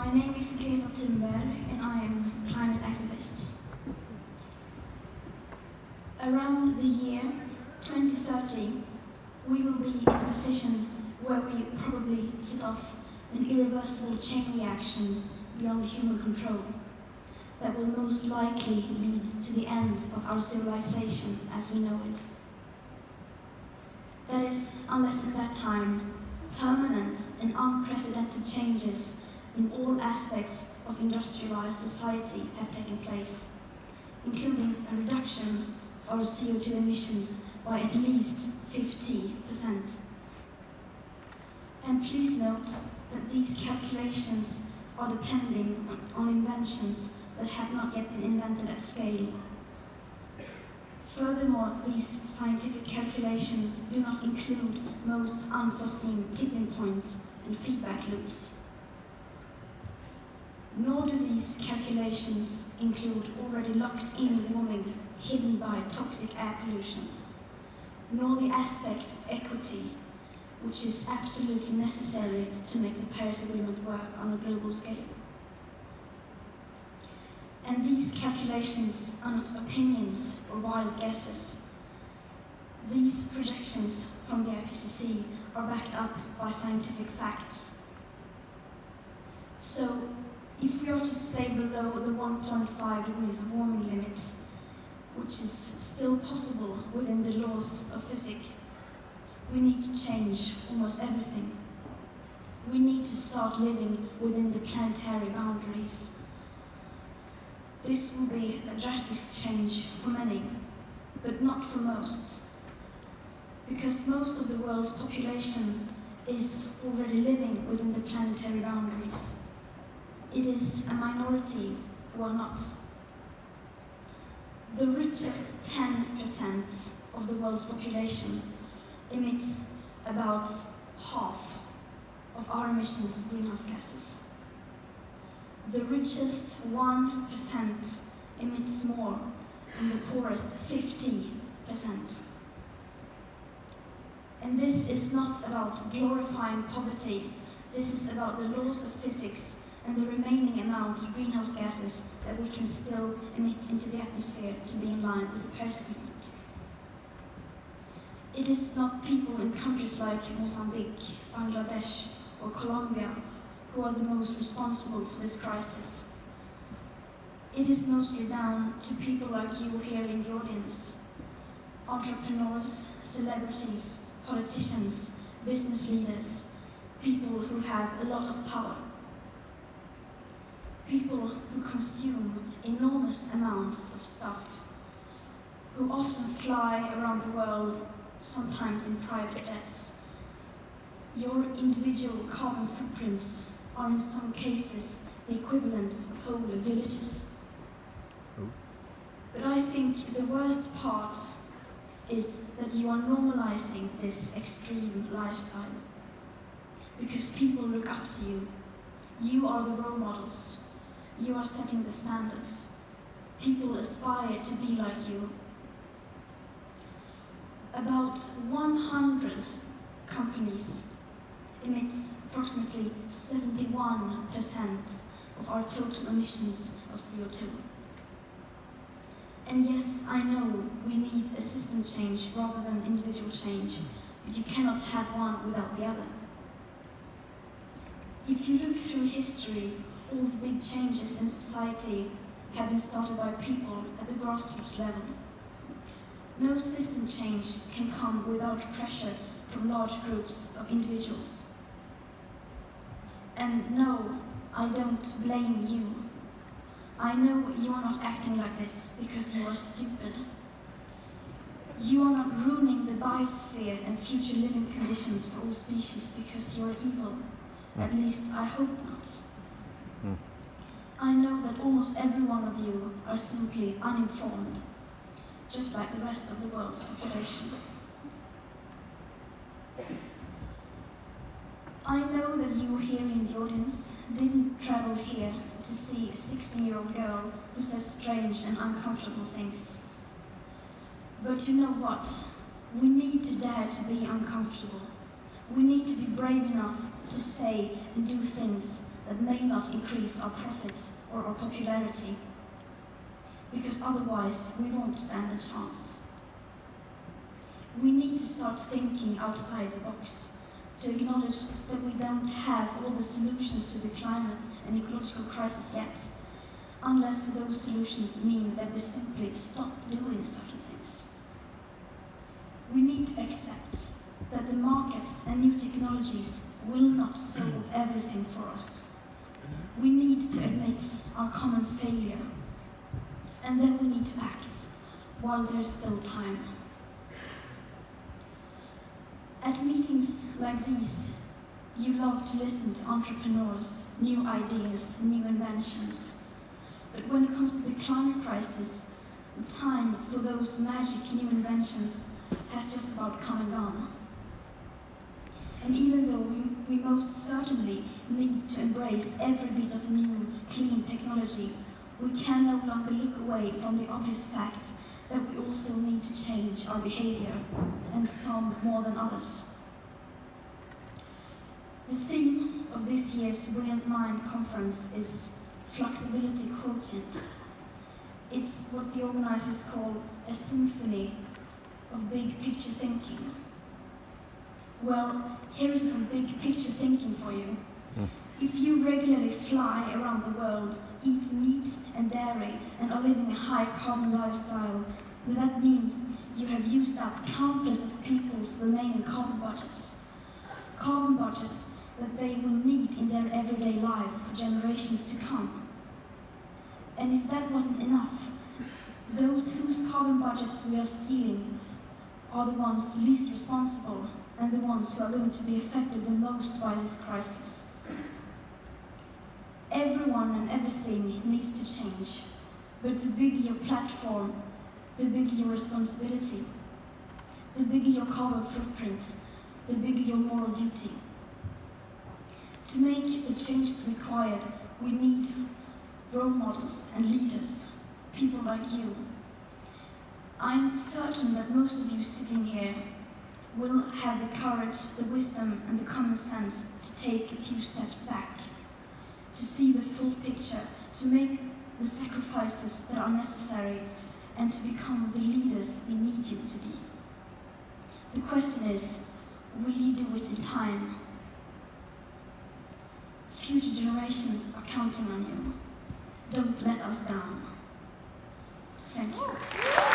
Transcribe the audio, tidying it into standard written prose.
My name is Greta Thunberg and I am a climate activist. Around the year 2030, we will be in a position where we probably set off an irreversible chain reaction beyond human control that will most likely lead to the end of our civilization as we know it. That is, unless at that time, permanent and unprecedented changes in all aspects of industrialized society have taken place, including a reduction of our CO2 emissions by at least 50%. And please note that these calculations are depending on inventions that have not yet been invented at scale. Furthermore, these scientific calculations do not include most unforeseen tipping points and feedback loops. Nor do these calculations include already locked-in warming hidden by toxic air pollution, nor the aspect of equity, which is absolutely necessary to make the Paris Agreement work on a global scale. And these calculations are not opinions or wild guesses. These projections from the IPCC are backed up by scientific facts. So, if we are to stay below the 1.5 degrees warming limit, which is still possible within the laws of physics, we need to change almost everything. We need to start living within the planetary boundaries. This will be a drastic change for many, but not for most, because most of the world's population is already living within the planetary boundaries. It is a minority who are not. The richest 10% of the world's population emits about half of our emissions of greenhouse gases. The richest 1% emits more than the poorest 50%. And this is not about glorifying poverty. This is about the laws of physics and the remaining amount of greenhouse gases that we can still emit into the atmosphere to be in line with the Paris Agreement. It is not people in countries like Mozambique, Bangladesh, or Colombia who are the most responsible for this crisis. It is mostly down to people like you here in the audience, entrepreneurs, celebrities, politicians, business leaders, people who have a lot of power. People who consume enormous amounts of stuff, who often fly around the world, sometimes in private jets. Your individual carbon footprints are in some cases the equivalent of whole villages. But I think the worst part is that you are normalizing this extreme lifestyle, because people look up to you. You are the role models. You are setting the standards. People aspire to be like you. About 100 companies emit approximately 71% of our total emissions of CO2. And yes, I know we need a system change rather than individual change, but you cannot have one without the other. If you look through history, all the big changes in society have been started by people at the grassroots level. No system change can come without pressure from large groups of individuals. And no, I don't blame you. I know you are not acting like this because you are stupid. You are not ruining the biosphere and future living conditions for all species because you are evil. At least I hope not. I know that almost every one of you are simply uninformed, just like the rest of the world's population. I know that you here in the audience didn't travel here to see a 16-year-old girl who says strange and uncomfortable things. But you know what? We need to dare to be uncomfortable. We need to be brave enough to say and do things that may not increase our profits or our popularity, because otherwise we won't stand a chance. We need to start thinking outside the box, to acknowledge that we don't have all the solutions to the climate and ecological crisis yet, unless those solutions mean that we simply stop doing certain things. We need to accept that the markets and new technologies will not solve everything for us. We need to admit our common failure, and then we need to act while there's still time. At meetings like these, you love to listen to entrepreneurs, new ideas, new inventions. But when it comes to the climate crisis, the time for those magic new inventions has just about come and gone. And even though we most certainly need to embrace every bit of new, clean technology, we can no longer look away from the obvious fact that we also need to change our behavior, and some more than others. The theme of this year's Brilliant Mind conference is Flexibility Quotient. It's what the organizers call a symphony of big picture thinking. Well, here's some big picture thinking for you. If you regularly fly around the world, eat meat and dairy, and are living a high carbon lifestyle, then that means you have used up countless of people's remaining carbon budgets. Carbon budgets that they will need in their everyday life for generations to come. And if that wasn't enough, those whose carbon budgets we are stealing are the ones least responsible and the ones who are going to be affected the most by this crisis. Everyone and everything needs to change, but the bigger your platform, the bigger your responsibility. The bigger your carbon footprint, the bigger your moral duty. To make the changes required, we need role models and leaders, people like you. I'm certain that most of you sitting here will have the courage, the wisdom, and the common sense to take a few steps back, to see the full picture, to make the sacrifices that are necessary, and to become the leaders we need you to be. The question is, will you do it in time? Future generations are counting on you. Don't let us down. Thank you.